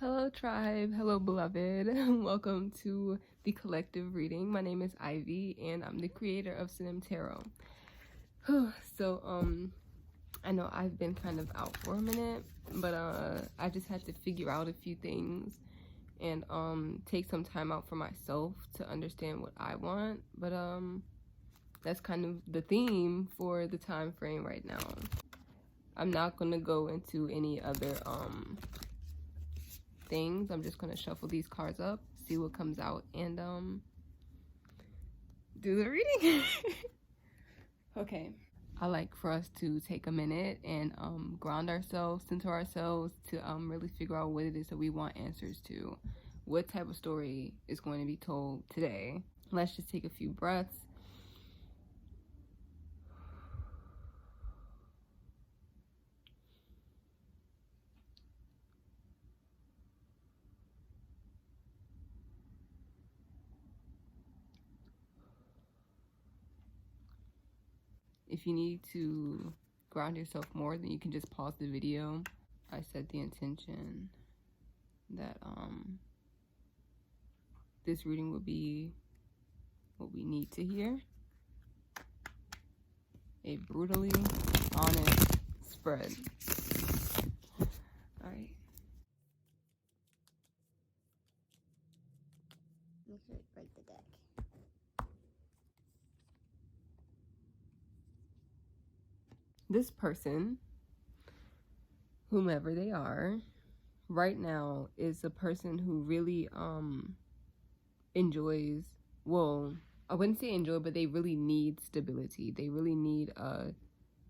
Hello tribe, hello beloved. Welcome to the collective reading. My name is Ivy and I'm the creator of Senim Tarot. So I know I've been kind of out for a minute, but I just had to figure out a few things and take some time out for myself to understand what I want. But that's kind of the theme for the time frame right now. I'm not gonna go into any other things. I'm just gonna shuffle these cards up, see what comes out, and do the reading. Okay, I like for us to take a minute and ground ourselves, center ourselves, to really figure out what it is that we want answers to. What type of story is going to be told today? Let's just take a few breaths. If you need to ground yourself more, then you can just pause the video. I set the intention that this reading will be what we need to hear. A brutally honest spread. All right. Okay, break the deck. This person, whomever they are, right now is a person who really enjoys, well, I wouldn't say enjoy, but they really need stability. They really need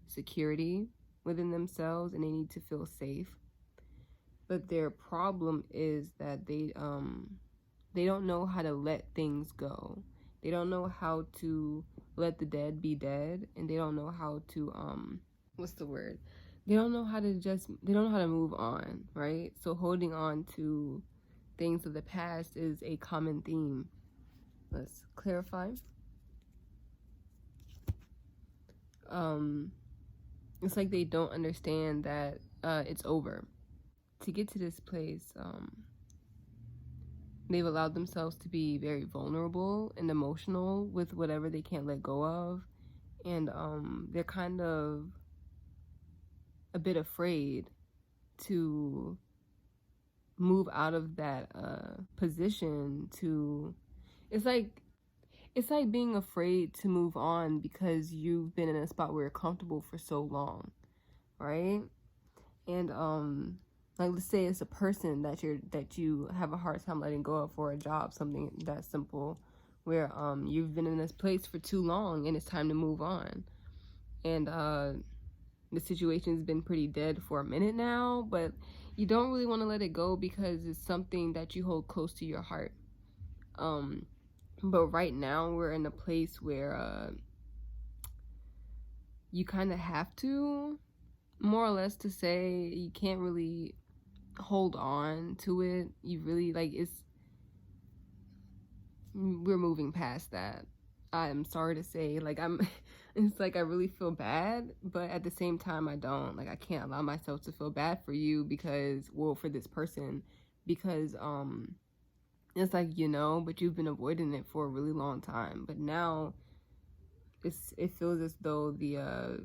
security within themselves, and they need to feel safe. But their problem is that they don't know how to let things go. They don't know how to let the dead be dead, and they don't know how to what's the word? They don't know how to move on, right? So holding on to things of the past is a common theme. Let's clarify. It's like they don't understand that it's over. To get to this place, they've allowed themselves to be very vulnerable and emotional with whatever they can't let go of, and they're kind of a bit afraid to move out of that position. It's like being afraid to move on because you've been in a spot where you're comfortable for so long, right? And like, let's say it's a person that you have a hard time letting go of for a job, something that simple, where you've been in this place for too long and it's time to move on. And the situation's been pretty dead for a minute now, but you don't really want to let it go because it's something that you hold close to your heart. But right now we're in a place where you kind of have to, more or less, to say you can't really hold on to it. You really, like, we're moving past that. I'm sorry to say, like, it's like I really feel bad, but at the same time I don't. Like, I can't allow myself to feel bad for you because, well, for this person, because it's like, but you've been avoiding it for a really long time. But now it feels as though the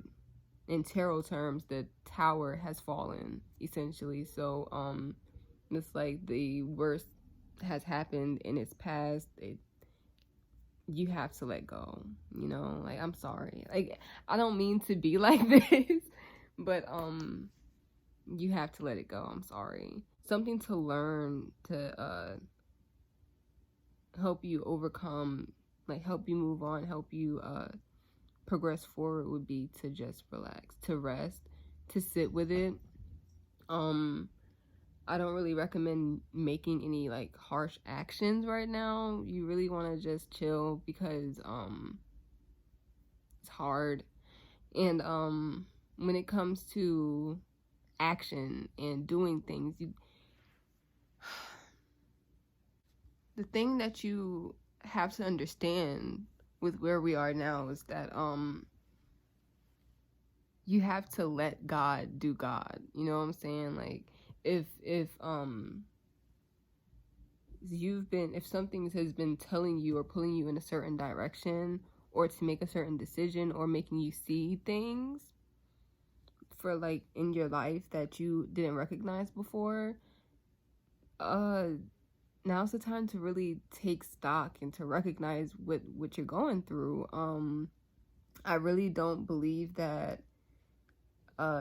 in tarot terms, the tower has fallen, essentially. So it's like the worst has happened and it's past. You have to let go, like, I'm sorry, like, I don't mean to be like this, but you have to let it go. I'm sorry. Something to learn to help you overcome, like, help you move on, help you progress forward, would be to just relax, to rest, to sit with it. I don't really recommend making any, like, harsh actions right now. You really want to just chill because it's hard. And when it comes to action and doing things, the thing that you have to understand with where we are now is that you have to let God do God. You know what I'm saying? Like, if if something has been telling you or pulling you in a certain direction, or to make a certain decision, or making you see things for like in your life that you didn't recognize before, now's the time to really take stock and to recognize what you're going through. I really don't believe that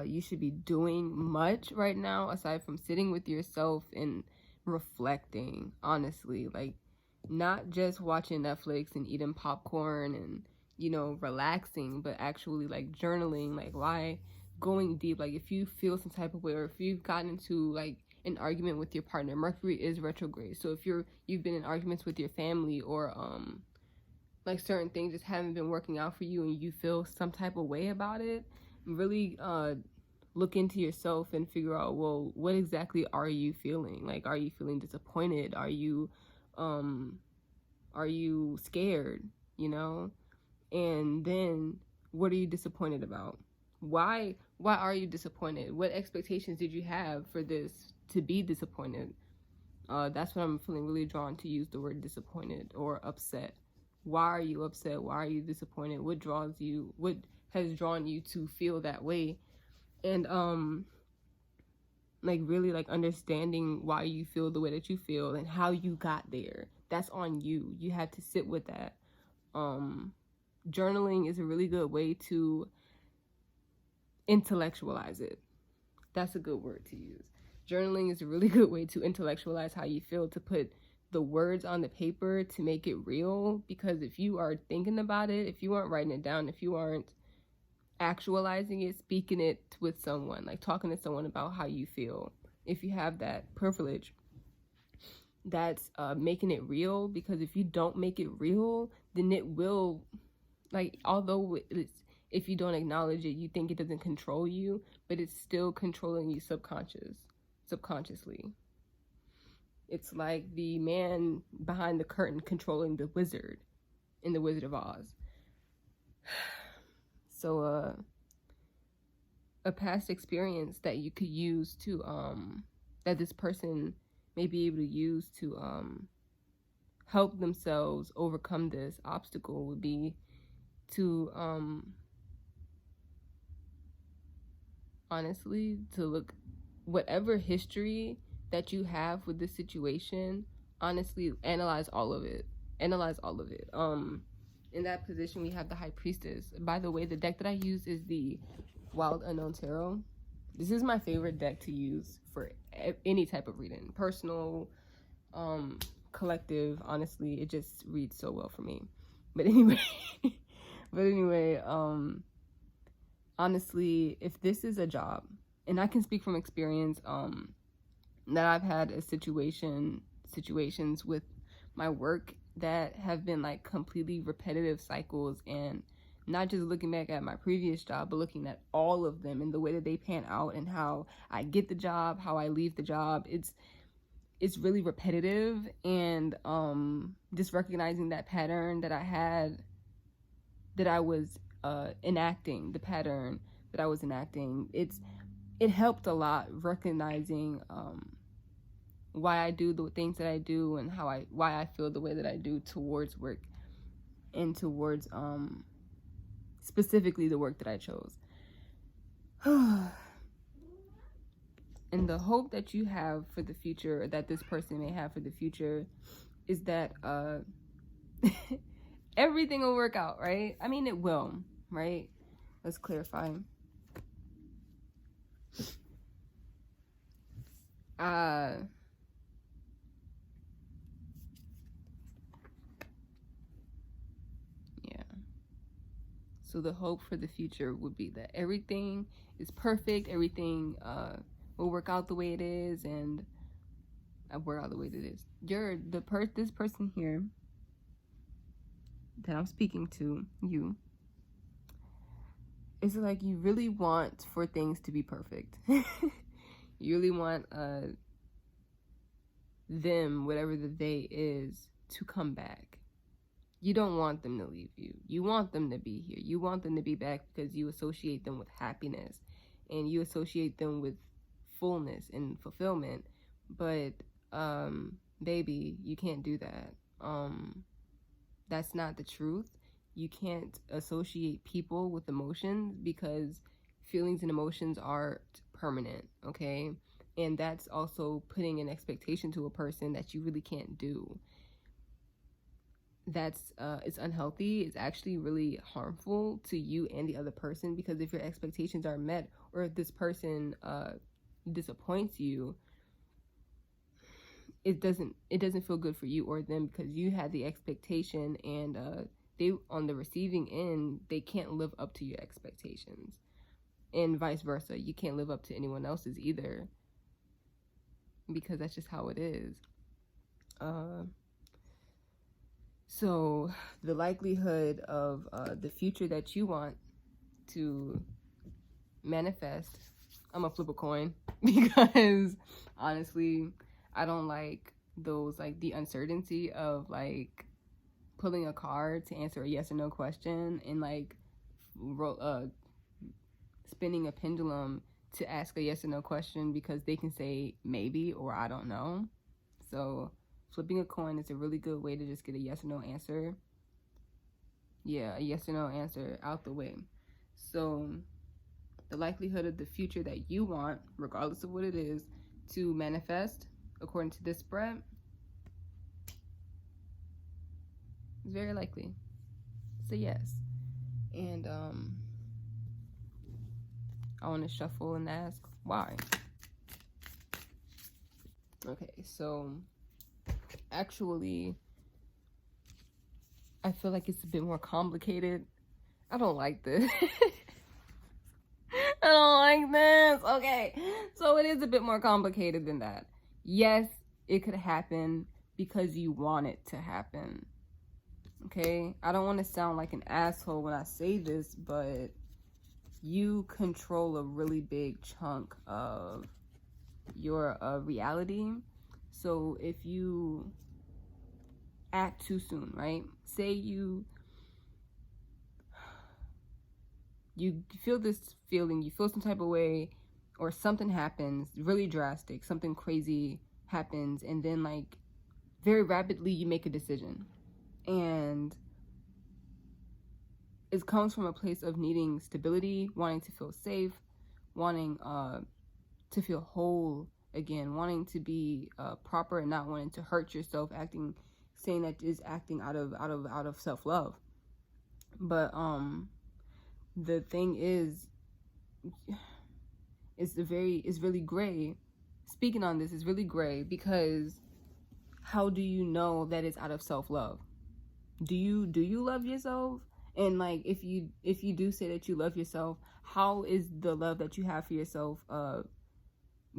you should be doing much right now aside from sitting with yourself and reflecting, honestly. Like, not just watching Netflix and eating popcorn and, you know, relaxing, but actually like journaling. Like, why? Going deep. Like, if you feel some type of way, or if you've gotten into like an argument with your partner, Mercury is retrograde. So if you've been in arguments with your family, or like certain things just haven't been working out for you and you feel some type of way about it, really look into yourself and figure out, well, what exactly are you feeling? Like, are you feeling disappointed? Are you scared, you know? And then, what are you disappointed about? Why are you disappointed? What expectations did you have for this to be disappointed? That's what I'm feeling really drawn to use the word disappointed or upset. Why are you upset? Why are you disappointed? What has drawn you to feel that way? And like really like understanding why you feel the way that you feel and how you got there. That's on you. You have to sit with that. Journaling is a really good way to intellectualize it. That's a good word to use. Journaling is a really good way to intellectualize how you feel, to put the words on the paper, to make it real. Because if you are thinking about it, if you aren't writing it down, if you aren't actualizing it, speaking it with someone, like talking to someone about how you feel, if you have that privilege, that's making it real. Because if you don't make it real, then it will, like, although if you don't acknowledge it, you think it doesn't control you, but it's still controlling you subconsciously. It's like the man behind the curtain controlling the wizard in The Wizard of Oz. So a past experience that you could use to that this person may be able to use to help themselves overcome this obstacle would be to honestly, to look, whatever history that you have with this situation, honestly, analyze all of it. In that position, we have the High Priestess. By the way, the deck that I use is the Wild Unknown Tarot. This is my favorite deck to use for any type of reading, personal, collective. Honestly, it just reads so well for me. But anyway, honestly, if this is a job, and I can speak from experience, that I've had situations with my work that have been like completely repetitive cycles, and not just looking back at my previous job, but looking at all of them and the way that they pan out and how I get the job, how I leave the job. It's really repetitive, and just recognizing that pattern that I had, that I was enacting, the pattern that I was enacting, it helped a lot, recognizing why I do the things that I do, and why I feel the way that I do towards work, and towards specifically the work that I chose. And the hope that you have for the future, or that this person may have for the future, is that everything will work out, right? I mean, it will, right? Let's clarify. So the hope for the future would be that everything is perfect, everything will work out the way it is, and work out the way it is. This person here that I'm speaking to, you, is like you really want for things to be perfect. You really want them, whatever the they is, to come back. You don't want them to leave you. You want them to be here. You want them to be back because you associate them with happiness, and you associate them with fullness and fulfillment. But baby, you can't do that. That's not the truth. You can't associate people with emotions, because feelings and emotions aren't permanent, okay? And that's also putting an expectation to a person that you really can't do. That's it's unhealthy. It's actually really harmful to you and the other person, because if your expectations are met, or if this person disappoints you, it doesn't feel good for you or them, because you had the expectation, and they, on the receiving end, they can't live up to your expectations, and vice versa. You can't live up to anyone else's either, because that's just how it is. So the likelihood of the future that you want to manifest, I'm gonna flip a coin because honestly, I don't like those, like the uncertainty of like pulling a card to answer a yes or no question, and like spinning a pendulum to ask a yes or no question, because they can say maybe or I don't know. So flipping a coin is a really good way to just get a yes or no answer. Yeah, a yes or no answer out the way. So the likelihood of the future that you want, regardless of what it is, to manifest according to this spread is very likely. So yes. And I want to shuffle and ask why. Okay, so actually, I feel like it's a bit more complicated. I don't like this. I don't like this. Okay, so it is a bit more complicated than that. Yes, it could happen because you want it to happen. Okay, I don't want to sound like an asshole when I say this, but you control a really big chunk of your reality. So if you act too soon, right? Say you feel this feeling, you feel some type of way, or something happens really drastic, something crazy happens, and then like very rapidly you make a decision, and it comes from a place of needing stability, wanting to feel safe, wanting to feel whole again, wanting to be proper, and not wanting to hurt yourself, saying that is acting out of self-love. But the thing is, it's really gray. Speaking on this is really gray, because how do you know that it's out of self-love? Do you love yourself? And like, if you do say that you love yourself, how is the love that you have for yourself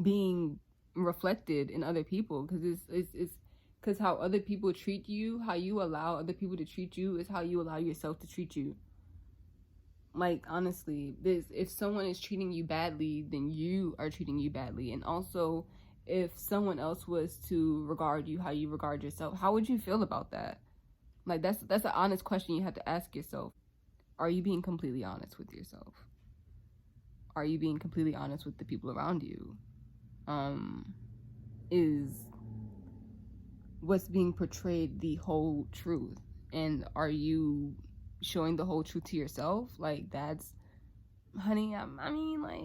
being reflected in other people? Because it's because how other people treat you, how you allow other people to treat you, is how you allow yourself to treat you. Like, honestly, if someone is treating you badly, then you are treating you badly. And also, if someone else was to regard you how you regard yourself, how would you feel about that? Like, that's an honest question you have to ask yourself. Are you being completely honest with yourself? Are you being completely honest with the people around you? Is what's being portrayed the whole truth? And are you showing the whole truth to yourself? Like, that's, honey, I mean, like,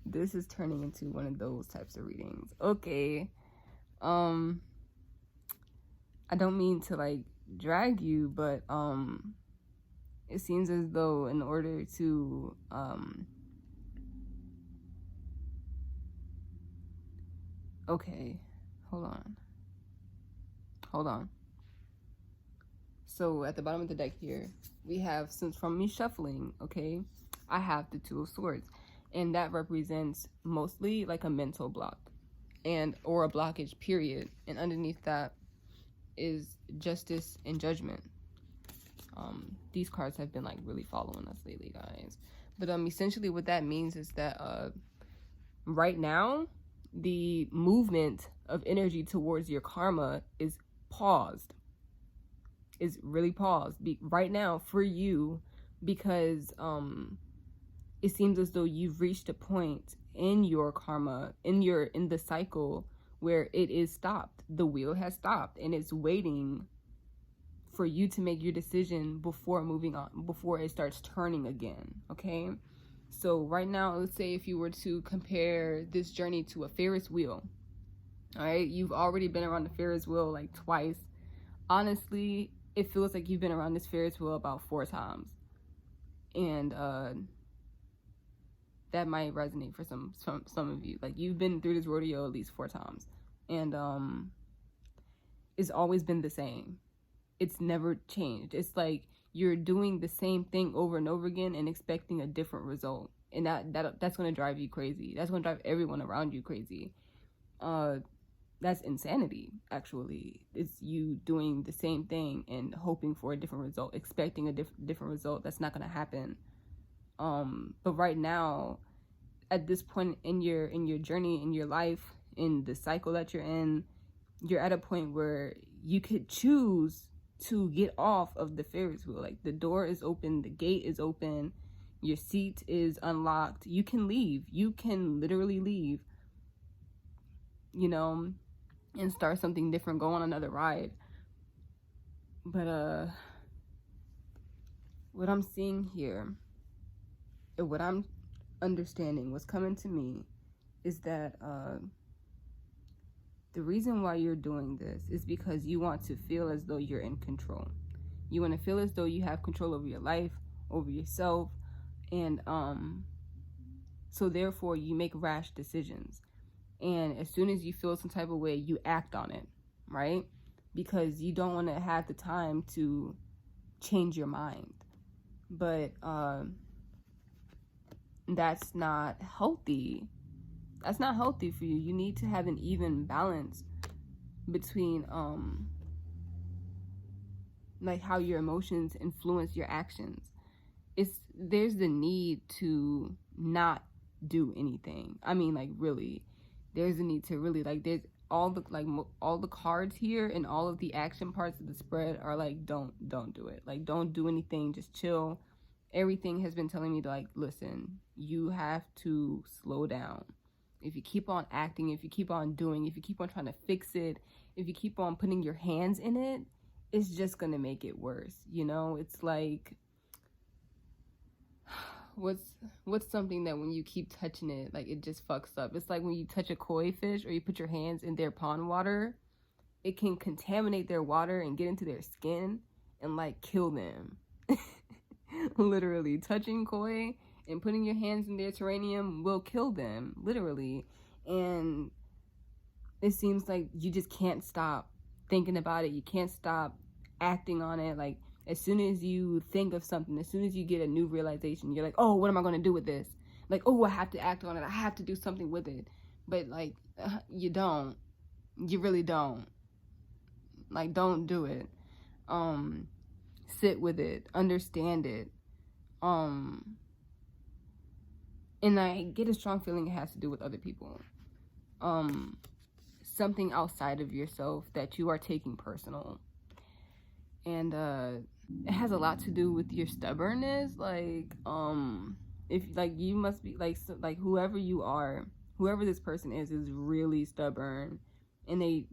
this is turning into one of those types of readings. Okay. I don't mean to like drag you, but it seems as though in order to okay, hold on. So at the bottom of the deck here, we have, since from me shuffling, okay, I have the Two of Swords, and that represents mostly like a mental block, or a blockage, period. And underneath that is Justice and Judgment. These cards have been like really following us lately, guys. But essentially what that means is that right now the movement of energy towards your karma is paused. Is really paused right now for you, because it seems as though you've reached a point in your karma, in the cycle, where it is stopped. The wheel has stopped and it's waiting for you to make your decision before moving on, before it starts turning again, okay? So right now, let's say if you were to compare this journey to a Ferris wheel, all right? You've already been around the Ferris wheel like twice. Honestly, it feels like you've been around this Ferris wheel about 4 times. And that might resonate for some of you. Like, you've been through this rodeo at least 4 times. And it's always been the same. It's never changed. It's like you're doing the same thing over and over again and expecting a different result. And that's going to drive you crazy. That's going to drive everyone around you crazy. That's insanity, actually. It's you doing the same thing and hoping for a different result, expecting a different result. That's not going to happen. But right now, at this point in your journey, in your life, in the cycle that you're in, you're at a point where you could choose to get off of the Ferris wheel. Like, the door is open, the gate is open, your seat is unlocked. You can leave. You can literally leave, you know, and start something different, go on another ride. But what I'm seeing here, and what I'm understanding, what's coming to me, is that the reason why you're doing this is because you want to feel as though you're in control. You want to feel as though you have control over your life, over yourself, and so therefore you make rash decisions. And as soon as you feel some type of way, you act on it, right? Because you don't want to have the time to change your mind. But that's not healthy. That's not healthy for you. You need to have an even balance between like how your emotions influence your actions. There's the need to not do anything. I mean, like, really, there's a need to really, like, there's all the cards here and all of the action parts of the spread are like, don't do it. Like, don't do anything, just chill. Everything has been telling me to, like, listen, you have to slow down. If you keep on acting, if you keep on doing, if you keep on trying to fix it, if you keep on putting your hands in it, it's just gonna make it worse, you know? It's like, what's something that when you keep touching it, like, it just fucks up? It's like when you touch a koi fish or you put your hands in their pond water, it can contaminate their water and get into their skin and, like, kill them. Literally, touching koi and putting your hands in their terrarium will kill them, literally. And it seems like you just can't stop thinking about it. You can't stop acting on it. Like, as soon as you think of something, as soon as you get a new realization, you're like, oh, what am I going to do with this? Like, oh, I have to act on it. I have to do something with it. But, like, you don't. You really don't. Like, don't do it. Sit with it. Understand it. And I get a strong feeling it has to do with other people. Something outside of yourself that you are taking personal. And it has a lot to do with your stubbornness. Like, if, like, you must be, like, so, like, whoever you are, whoever this person is really stubborn. And they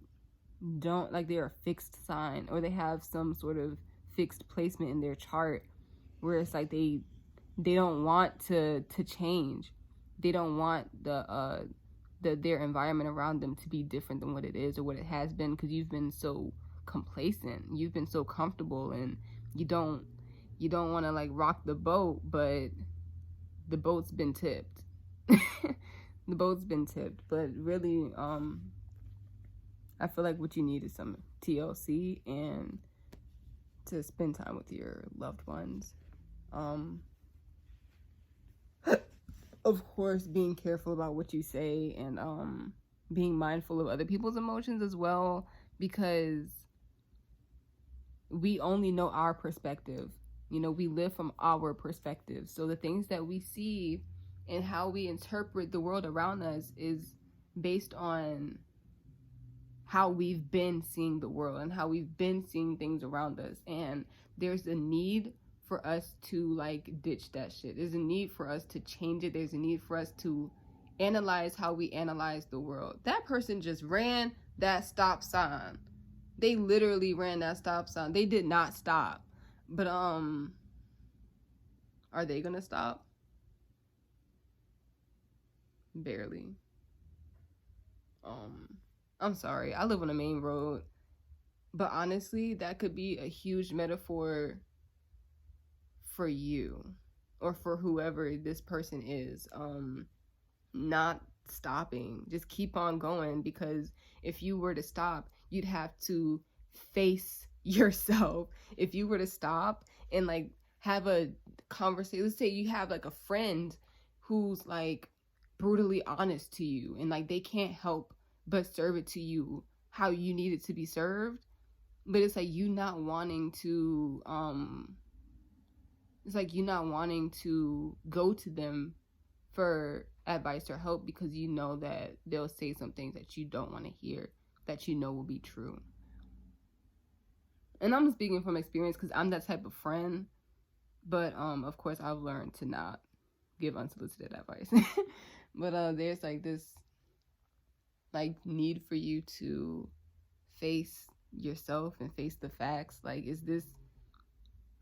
don't, like, they're a fixed sign, or they have some sort of fixed placement in their chart where it's like they don't want to change. They don't want their environment around them to be different than what it is or what it has been, because you've been so complacent, you've been so comfortable, and you don't want to, like, rock the boat, but the boat's been tipped. The boat's been tipped. But really, I feel like what you need is some TLC and to spend time with your loved ones. Of course, being careful about what you say, and being mindful of other people's emotions as well, because we only know our perspective. You know, we live from our perspective. So the things that we see and how we interpret the world around us is based on how we've been seeing the world and how we've been seeing things around us. And there's a need for us to, like, ditch that shit. There's a need for us to change it. There's a need for us to analyze how we analyze the world. That person just ran that stop sign. They literally ran that stop sign. They did not stop. But are they gonna stop? Barely. I'm sorry. I live on a main road. But honestly, that could be a huge metaphor for you or for whoever this person is. Not stopping. Just keep on going, because if you were to stop, you'd have to face yourself. If you were to stop and like have a conversation, let's say you have like a friend who's like brutally honest to you and like they can't help but serve it to you how you need it to be served, but it's like you not wanting to go to them for advice or help because you know that they'll say some things that you don't want to hear, that you know will be true. And I'm speaking from experience because I'm that type of friend, but of course I've learned to not give unsolicited advice. But there's like this like need for you to face yourself and face the facts. Like, is this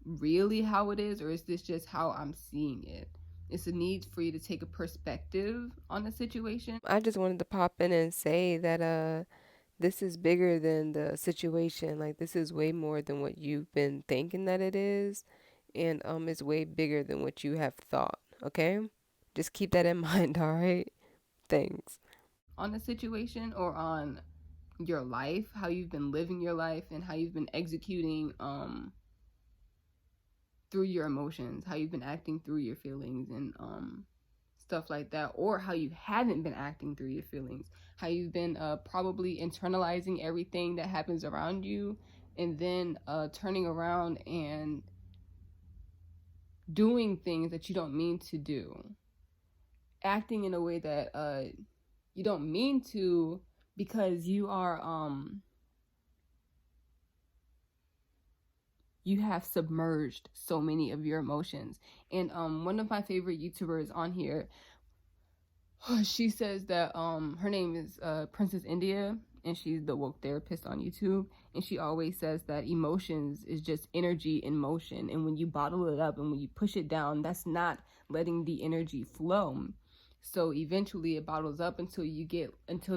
really how it is, or is this just how I'm seeing it? It's a need for you to take a perspective on the situation. I just wanted to pop in and say that this is bigger than the situation. Like, this is way more than what you've been thinking that it is, and it's way bigger than what you have thought. Okay, just keep that in mind. All right, thanks. On the situation or on your life, how you've been living your life and how you've been executing through your emotions, how you've been acting through your feelings and stuff like that, or how you haven't been acting through your feelings, how you've been probably internalizing everything that happens around you and then turning around and doing things that you don't mean to do, acting in a way that you don't mean to, because you are you have submerged so many of your emotions. And one of my favorite YouTubers on here, she says that her name is Princess India, and she's the woke therapist on YouTube, and she always says that emotions is just energy in motion, and when you bottle it up and when you push it down, that's not letting the energy flow. So eventually it bottles up until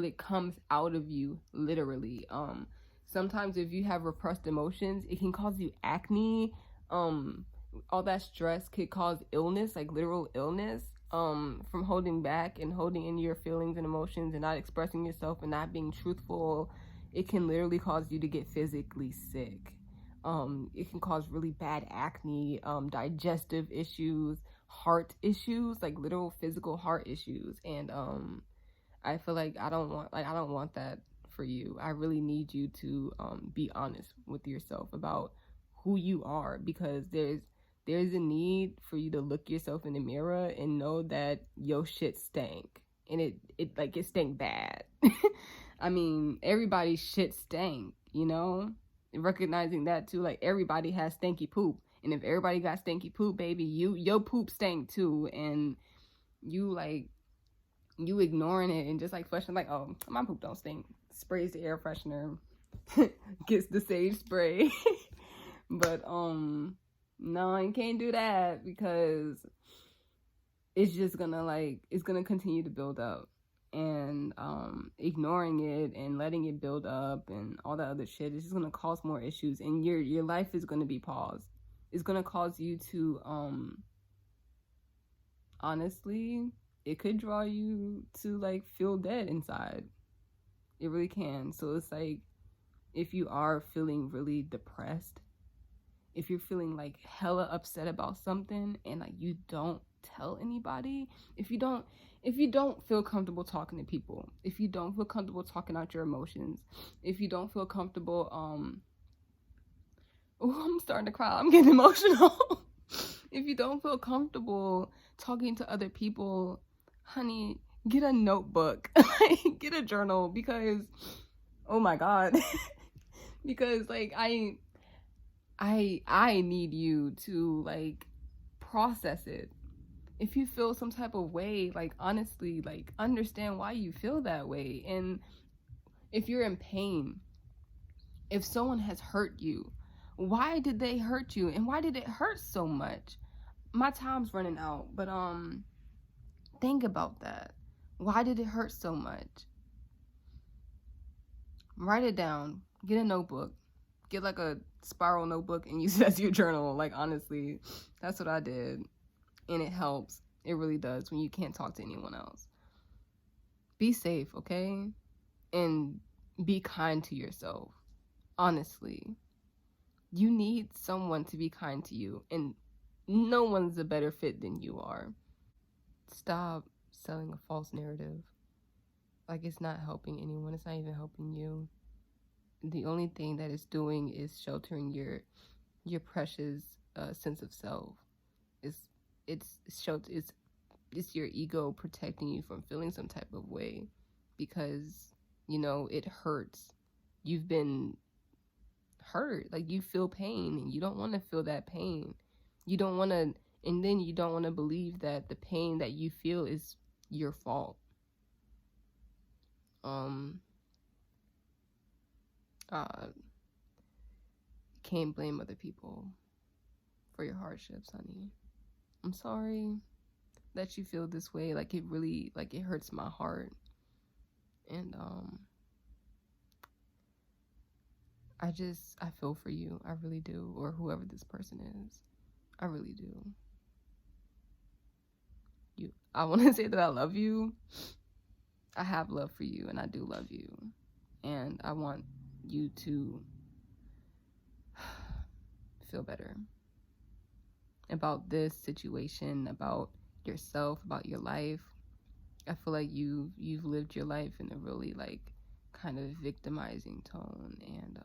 it comes out of you, literally. Sometimes if you have repressed emotions, it can cause you acne. All that stress could cause illness, like literal illness, from holding back and holding in your feelings and emotions and not expressing yourself and not being truthful. It can literally cause you to get physically sick. It can cause really bad acne, digestive issues, heart issues, like literal physical heart issues. And I feel like I don't want that for you. I really need you to be honest with yourself about who you are, because there's a need for you to look yourself in the mirror and know that your shit stank, and it stank bad. I mean, everybody's shit stank, you know? Recognizing that too, like everybody has stanky poop, and if everybody got stanky poop, baby, your poop stank too, and you ignoring it and just like flushing, like, oh, my poop don't stink, sprays the air freshener, gets the sage spray. But no, you can't do that, because it's just gonna continue to build up, and ignoring it and letting it build up and all that other shit is just gonna cause more issues, and your life is gonna be paused. It's gonna cause you to honestly, it could draw you to like feel dead inside. It really can. So it's like, if you are feeling really depressed, if you're feeling like hella upset about something and like you don't tell anybody, if you don't feel comfortable talking to people, if you don't feel comfortable talking out your emotions, if you don't feel comfortable I'm starting to cry, I'm getting emotional. If you don't feel comfortable talking to other people, honey, get a notebook. Get a journal, because oh my god. Because like I need you to like process it. if you feel some type of way, like, honestly, like, understand why you feel that way. And if you're in pain, if someone has hurt you, why did they hurt you, and why did it hurt so much? My time's running out, but think about that. Why did it hurt so much? Write it down. Get a notebook. Get like a spiral notebook and use it as your journal. Like, honestly, that's what I did, and it helps. It really does when you can't talk to anyone else. Be safe, okay? And be kind to yourself. Honestly, you need someone to be kind to you, and no one's a better fit than you are. Stop selling a false narrative. Like, it's not helping anyone. It's not even helping you. The only thing that it's doing is sheltering your precious sense of self. It's your ego protecting you from feeling some type of way, because it hurts. You've been hurt. Like, you feel pain, and you don't want to feel that pain. You don't want to, and then you don't want to believe that the pain that you feel is your fault. Can't blame other people for your hardships, honey. I'm sorry that you feel this way. Like, it really, like, it hurts my heart. And I feel for you. I really do. Or whoever this person is. I really do. I want to say that I love you. I have love for you, and I do love you. And I want you to feel better about this situation, about yourself, about your life. I feel like you've lived your life in a really, like, kind of victimizing tone, and